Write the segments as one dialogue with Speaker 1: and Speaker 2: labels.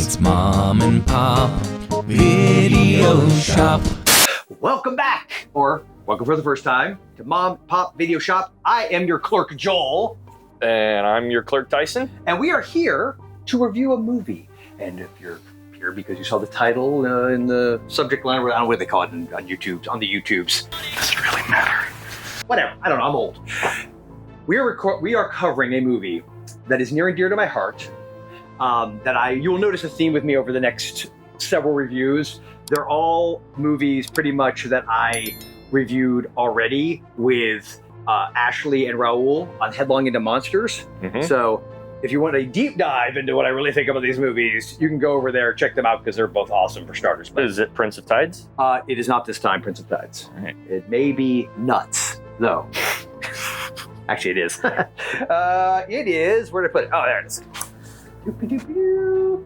Speaker 1: It's Mom and Pop Video Shop.
Speaker 2: Welcome back, or welcome for the first time, to Mom Pop Video Shop. I am your clerk, Joel.
Speaker 3: And I'm your clerk, Tyson.
Speaker 2: And we are here to review a movie. And if you're here because you saw the title in the subject line, I don't know what they call it on YouTube, on the YouTubes. Does it really matter? Whatever, I don't know, I'm old. We are covering a movie that is near and dear to my heart. You will notice a theme with me over the next several reviews. They're all movies pretty much that I reviewed already with Ashley and Raul on Headlong Into Monsters. Mm-hmm. So if you want a deep dive into what I really think about these movies, you can go over there, check them out, because they're both awesome for starters. But
Speaker 3: is it Prince of Tides?
Speaker 2: It is not this time Prince of Tides.
Speaker 3: Right.
Speaker 2: It may be Nuts, though. Actually, it is. It is. Where did I put it? Oh, there it is. Oh.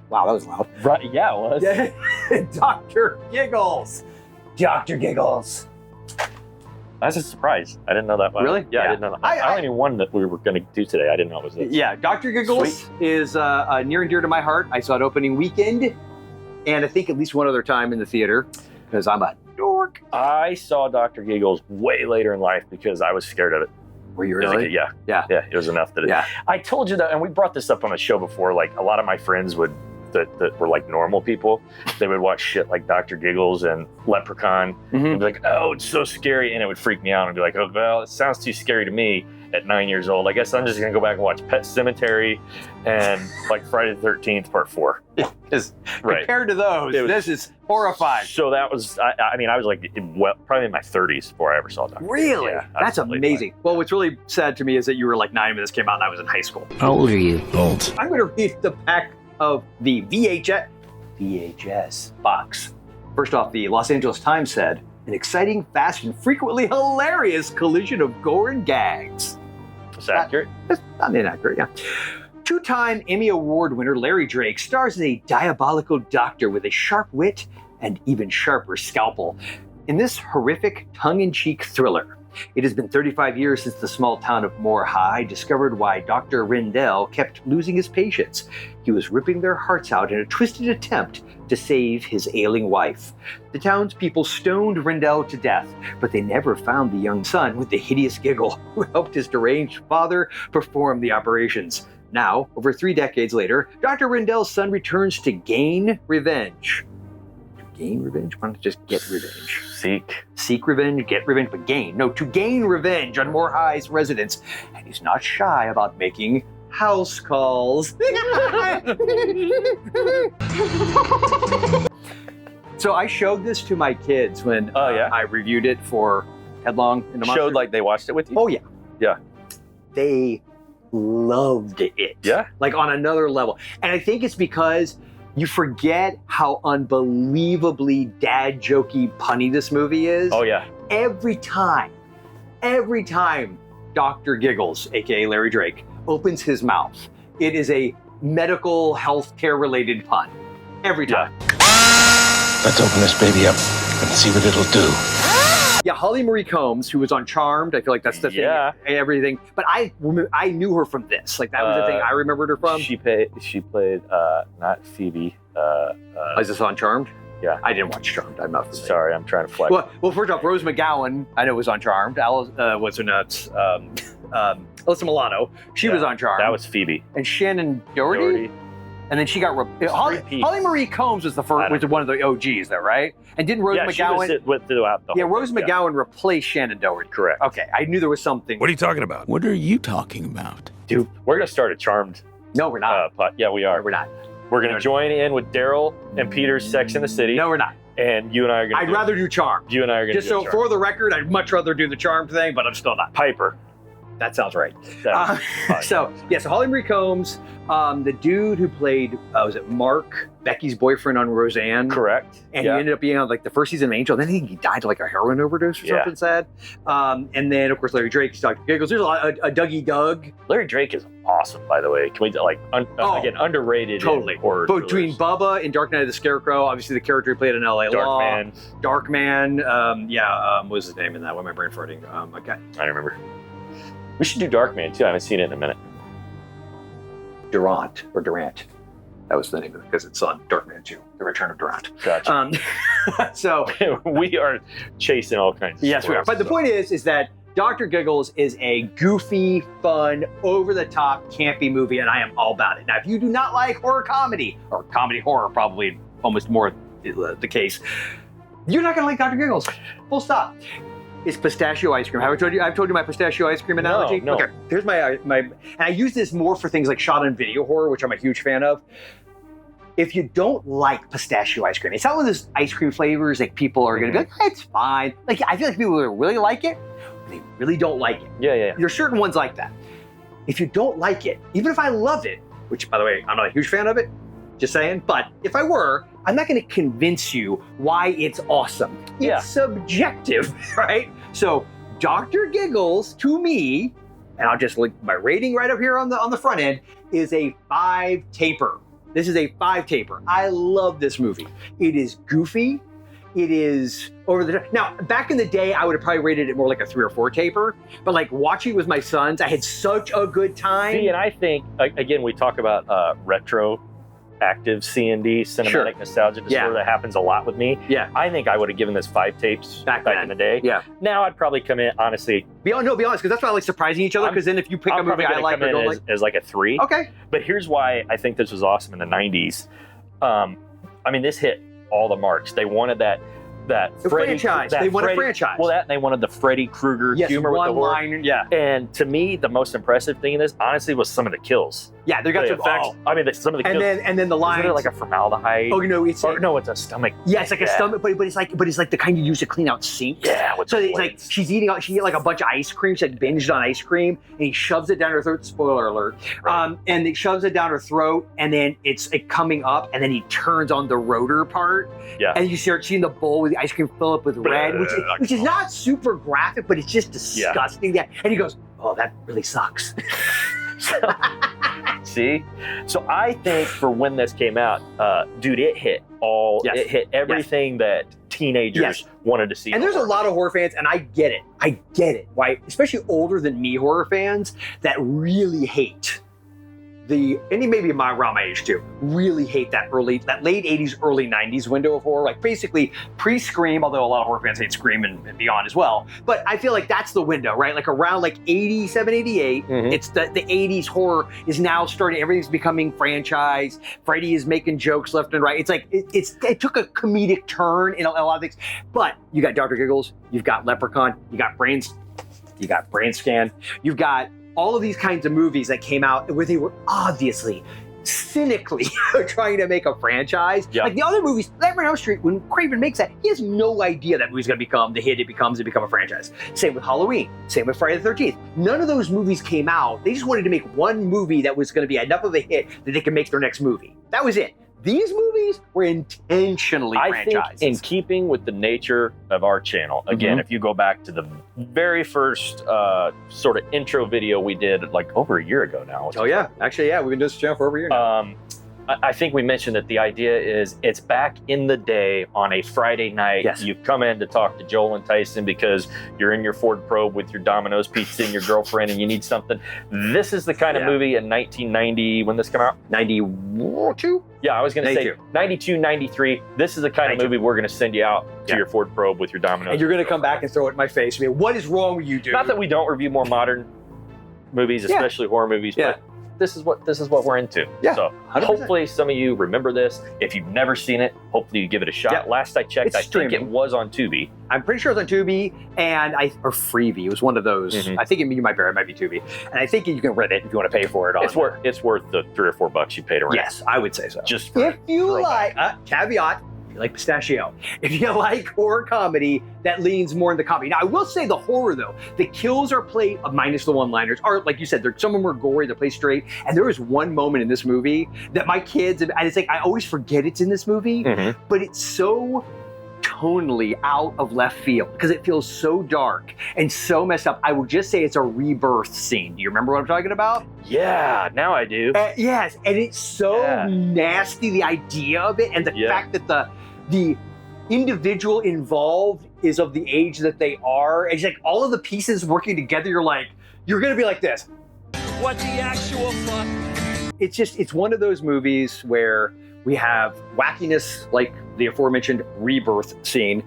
Speaker 2: Wow, that was loud.
Speaker 3: Right, yeah, it was.
Speaker 2: Dr. Giggles. Dr. Giggles.
Speaker 3: That's a surprise. I didn't know that one.
Speaker 2: Really?
Speaker 3: Yeah, I didn't know that. I only knew one that we were going to do today. I didn't know it was this.
Speaker 2: Yeah, Dr. Giggles is near and dear to my heart. I saw it opening weekend, and I think at least one other time in the theater, because I'm a dork.
Speaker 3: I saw Dr. Giggles way later in life because I was scared of it.
Speaker 2: Were you really?
Speaker 3: Yeah.
Speaker 2: Yeah.
Speaker 3: Yeah, it was enough that it...
Speaker 2: Yeah.
Speaker 3: I told you that, and we brought this up on the show before, like a lot of my friends that were like normal people, they would watch shit like Dr. Giggles and Leprechaun and be like, oh, it's so scary, and it would freak me out and be like, oh, well, it sounds too scary to me at 9 years old. I guess I'm just gonna go back and watch Pet Sematary and like Friday the 13th Part 4. Right.
Speaker 2: Compared to those, this is horrifying.
Speaker 3: So that was, I mean, I was like, probably in my 30s before I ever saw Dr.
Speaker 2: Really?
Speaker 3: Yeah,
Speaker 2: that's amazing. Well, what's really sad to me is that you were like 9 when this came out and I was in high school.
Speaker 1: How old are you? Old.
Speaker 2: I'm going to read the back of the VHS box. First off, the Los Angeles Times said, an exciting, fast, and frequently hilarious collision of gore and gags.
Speaker 3: That's accurate.
Speaker 2: That's not inaccurate, yeah. Two-time Emmy Award winner Larry Drake stars as a diabolical doctor with a sharp wit and even sharper scalpel in this horrific, tongue-in-cheek thriller. It has been 35 years since the small town of Moore High discovered why Dr. Rendell kept losing his patients. He was ripping their hearts out in a twisted attempt to save his ailing wife. The townspeople stoned Rendell to death, but they never found the young son with the hideous giggle who helped his deranged father perform the operations. Now, over 3 decades later, Dr. Rendell's son returns to gain revenge. Gain revenge? Why not just get revenge? Seek revenge, get revenge, but gain. No, to gain revenge on Moore High's residents. And he's not shy about making house calls. So I showed this to my kids when I reviewed it for Headlong Into Monsters.
Speaker 3: Showed like they watched it with you?
Speaker 2: Oh, yeah.
Speaker 3: Yeah.
Speaker 2: They loved it.
Speaker 3: Yeah?
Speaker 2: Like on another level. And I think it's because you forget how unbelievably dad jokey punny this movie is.
Speaker 3: Oh yeah.
Speaker 2: Every time Dr. Giggles, aka Larry Drake, opens his mouth, it is a medical healthcare related pun. Every time.
Speaker 4: Let's open this baby up and see what it'll do.
Speaker 2: Yeah, Holly Marie Combs, who was on Charmed, I feel like that's the thing, everything. But I knew her from this. Like that was the thing I remembered her from.
Speaker 3: She played not Phoebe.
Speaker 2: Is this on Charmed?
Speaker 3: Yeah.
Speaker 2: I didn't watch Charmed. I'm not familiar.
Speaker 3: Sorry, I'm trying to flex.
Speaker 2: Well, first off, Rose McGowan, I know was on Charmed. What's her nuts? Alyssa Milano, she was on Charmed.
Speaker 3: That was Phoebe.
Speaker 2: And Shannon Doherty? And then she got Holly Marie Combs was the first, was one of the OGs, though, right? And didn't Rose McGowan?
Speaker 3: She was throughout the whole
Speaker 2: Rose McGowan replaced Shannon Doherty.
Speaker 3: Correct.
Speaker 2: Okay, I knew there was something.
Speaker 4: What are you talking about?
Speaker 1: What are you talking about?
Speaker 3: Dude, we're gonna start a Charmed.
Speaker 2: No, we're not.
Speaker 3: Yeah, we are.
Speaker 2: No, we're not.
Speaker 3: We're gonna join in with Daryl and Peter's Sex in the City.
Speaker 2: No, we're not.
Speaker 3: And you and I are gonna.
Speaker 2: I'd rather do Charmed.
Speaker 3: You and I are gonna.
Speaker 2: Just so for the record, I'd much rather do the Charmed thing, but I'm still not.
Speaker 3: Piper.
Speaker 2: That sounds right.
Speaker 3: So
Speaker 2: Holly Marie Combs, the dude who played, was it Mark, Becky's boyfriend on Roseanne?
Speaker 3: Correct.
Speaker 2: And he ended up being on like the first season of Angel. Then I think he died of like a heroin overdose or something sad. And then of course Larry Drake, he's Dr. Giggles. There's a Dougie Doug.
Speaker 3: Larry Drake is awesome, by the way. Can we again underrated?
Speaker 2: Totally.
Speaker 3: Horror
Speaker 2: between Bubba and Dark Knight of the Scarecrow, obviously the character he played in L.A. Law. Darkman. What was his name in that? Why am I brain farting? Okay.
Speaker 3: I remember. We should do Darkman too. I haven't seen it in a minute.
Speaker 2: Durant, or Durant. That was the name of it, because it's on Darkman 2, The Return of Durant.
Speaker 3: Gotcha.
Speaker 2: So
Speaker 3: we are chasing all kinds of
Speaker 2: yes, we are. But the point is that Dr. Giggles is a goofy, fun, over-the-top, campy movie, and I am all about it. Now, if you do not like horror comedy, or comedy horror, probably almost more the case, you're not going to like Dr. Giggles. Full stop. It's pistachio ice cream. I've told you my pistachio ice cream analogy?
Speaker 3: No.
Speaker 2: Okay, here's my, and I use this more for things like shot on video horror, which I'm a huge fan of. If you don't like pistachio ice cream, it's not one of those ice cream flavors that people are going to be like, it's fine. Like, I feel like people really like it, but they really don't like it.
Speaker 3: Yeah.
Speaker 2: There's certain ones like that. If you don't like it, even if I love it, which, by the way, I'm not a huge fan of it, just saying, but if I were, I'm not going to convince you why it's awesome. It's subjective, right? So Dr. Giggles, to me, and I'll just link my rating right up here on the front end, is a 5 taper. This is a 5 taper. I love this movie. It is goofy. It is over the top. Now, back in the day, I would have probably rated it more like a 3 or 4 taper. But like watching it with my sons, I had such a good time.
Speaker 3: See, and I think, again, we talk about retroactive C&D, cinematic nostalgia disorder, that happens a lot with me.
Speaker 2: Yeah.
Speaker 3: I think I would have given this 5 tapes back in the day.
Speaker 2: Yeah.
Speaker 3: Now I'd probably come in, honestly.
Speaker 2: Be honest, because that's why I like surprising each other, because then if you pick a movie I like or don't like.
Speaker 3: As like a 3.
Speaker 2: Okay.
Speaker 3: But here's why I think this was awesome in the 90s. I mean, this hit all the marks. They wanted that
Speaker 2: franchise. They wanted a franchise.
Speaker 3: Well, they wanted the Freddy Krueger humor with the horror.
Speaker 2: One-liner, yeah.
Speaker 3: And to me, the most impressive thing in this, honestly, was some of the kills.
Speaker 2: Yeah, they got
Speaker 3: the
Speaker 2: some
Speaker 3: effects. I mean, some of the kills.
Speaker 2: And then the lines.
Speaker 3: Isn't it like a formaldehyde?
Speaker 2: Oh, no, it's
Speaker 3: it's a stomach.
Speaker 2: Yeah, it's like a stomach, but it's like the kind you use to clean out sinks.
Speaker 3: Yeah.
Speaker 2: So it's like she ate like a bunch of ice cream. She like binged on ice cream, and he shoves it down her throat. Spoiler alert. Right. And he shoves it down her throat, and then it's coming up, and then he turns on the rotor part. Yeah. And you start seeing the bowl with the ice cream fill up with red, which is not super graphic, but it's just disgusting. Yeah. And he goes, "Oh, that really sucks."
Speaker 3: See? So I think for when this came out, dude, it hit everything that teenagers wanted to see.
Speaker 2: And there's a lot of horror fans, and I get it. Why, especially older than me horror fans that really hate and maybe around my age too, really hate that late 80s, early 90s window of horror, like basically pre-Scream, although a lot of horror fans hate Scream and beyond as well. But I feel like that's the window, right? Like around like 87, 88, it's the 80s horror is now starting, everything's becoming franchise. Freddy is making jokes left and right. It's like, it took a comedic turn in a lot of things. But you got Dr. Giggles, you've got Leprechaun, you got Brain Scan, you've got all of these kinds of movies that came out where they were obviously cynically trying to make a franchise. Like the other movies, Nightmare on Elm Street, when Craven makes that, he has no idea that movie's going to become the hit it becomes to become a franchise. Same with Halloween. Same with Friday the 13th. None of those movies came out. They just wanted to make one movie that was going to be enough of a hit that they could make their next movie. That was it. These movies were intentionally franchised.
Speaker 3: I think in keeping with the nature of our channel, again, if you go back to the very first sort of intro video we did like over a year ago now.
Speaker 2: Oh yeah, actually, yeah, we've been doing this channel for over a year now.
Speaker 3: I think we mentioned that the idea is it's back in the day on a Friday night.
Speaker 2: Yes.
Speaker 3: You've come in to talk to Joel and Tyson because you're in your Ford Probe with your Domino's pizza and your girlfriend and you need something. This is the kind of movie in 1990, when this came out?
Speaker 2: 92?
Speaker 3: Yeah, I was going to say 92, 93. This is the kind of movie we're going to send you out to your Ford Probe with your Domino's.
Speaker 2: And you're going to come back and throw it in my face. I mean, what is wrong with you, dude?
Speaker 3: Not that we don't review more modern movies, especially horror movies, but this is what we're into. Yeah, so 100%. Hopefully some of you remember this. If you've never seen it, hopefully you give it a shot. Yeah. Last I checked, I think it was on Tubi.
Speaker 2: I'm pretty sure it's on Tubi or Freevee. It was one of those. I think it might be Tubi, and I think you can rent it if you want to pay for it.
Speaker 3: It's worth the $3 or $4 you pay to rent.
Speaker 2: Yes, I would say so.
Speaker 3: Just for
Speaker 2: if you like caveat. You like pistachio. If you like horror comedy that leans more into comedy. Now, I will say the horror, though, the kills are played, minus the one-liners, are, like you said, some of them are gory, they're played straight. And there was one moment in this movie that my kids, and it's like, I always forget it's in this movie, but it's so tonally out of left field because it feels so dark and so messed up. I would just say it's a rebirth scene. Do you remember what I'm talking about?
Speaker 3: Yeah, now I do.
Speaker 2: Yes, and it's so nasty, the idea of it, and the fact that the individual involved is of the age that they are. It's like all of the pieces working together, you're going to be like this.
Speaker 1: What the actual fuck?
Speaker 2: it's one of those movies where we have wackiness like the aforementioned rebirth scene,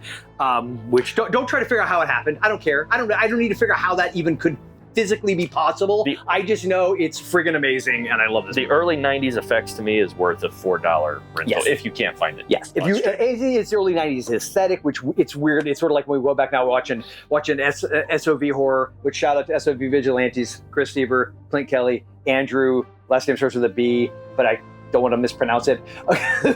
Speaker 2: which don't try to figure out how it happened. I don't care. I don't need to figure out how that even could physically be possible. I just know it's friggin' amazing, and I love this.
Speaker 3: The early '90s effects to me is worth a $4 rental if you can't find it.
Speaker 2: Yes, if you, it's the early '90s aesthetic, which it's weird. It's sort of like when we go back now watching SOV horror. Which shout out to SOV Vigilantes, Chris Stever, Clint Kelly, Andrew. Last name starts with a B, but I don't want to mispronounce it.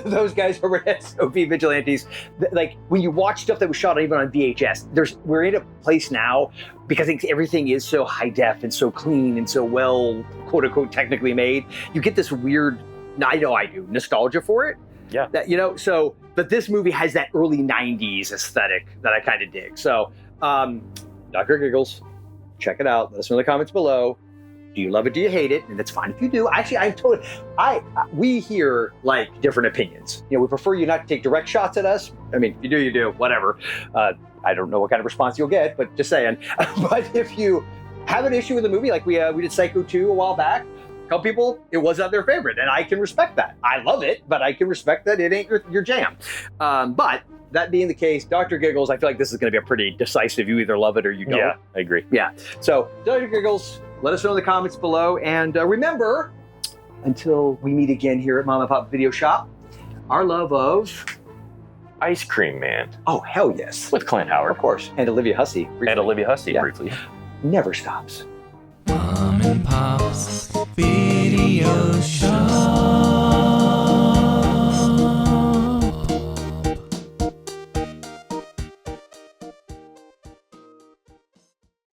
Speaker 2: Those guys over at SOV Vigilantes, like when you watch stuff that was shot even on VHS, we're in a place now because I think everything is so high def and so clean and so well, quote unquote, technically made. You get this weird, I know I do, nostalgia for it.
Speaker 3: Yeah.
Speaker 2: That, but this movie has that early 90s aesthetic that I kind of dig. So, Dr. Giggles, check it out. Let us know in the comments below. Do you love it? Do you hate it? And it's fine if you do. Actually, we hear like different opinions. We prefer you not to take direct shots at us. I mean, if you do, you do, whatever. I don't know what kind of response you'll get, but just saying. But if you have an issue with the movie, like we did Psycho 2 a while back, a couple people, it was not their favorite, and I can respect that. I love it, but I can respect that it ain't your jam. But that being the case, Dr. Giggles, I feel like this is going to be a pretty decisive. You either love it or you don't.
Speaker 3: Yeah, I agree.
Speaker 2: Yeah. So, Dr. Giggles, let us know in the comments below. And remember, until we meet again here at Mom and Pop Video Shop, our love of
Speaker 3: Ice Cream Man.
Speaker 2: Oh, hell yes.
Speaker 3: With Clint Howard.
Speaker 2: Of course. And Olivia Hussey.
Speaker 3: Briefly.
Speaker 2: Never stops.
Speaker 1: Mom and Pop's Video Shop.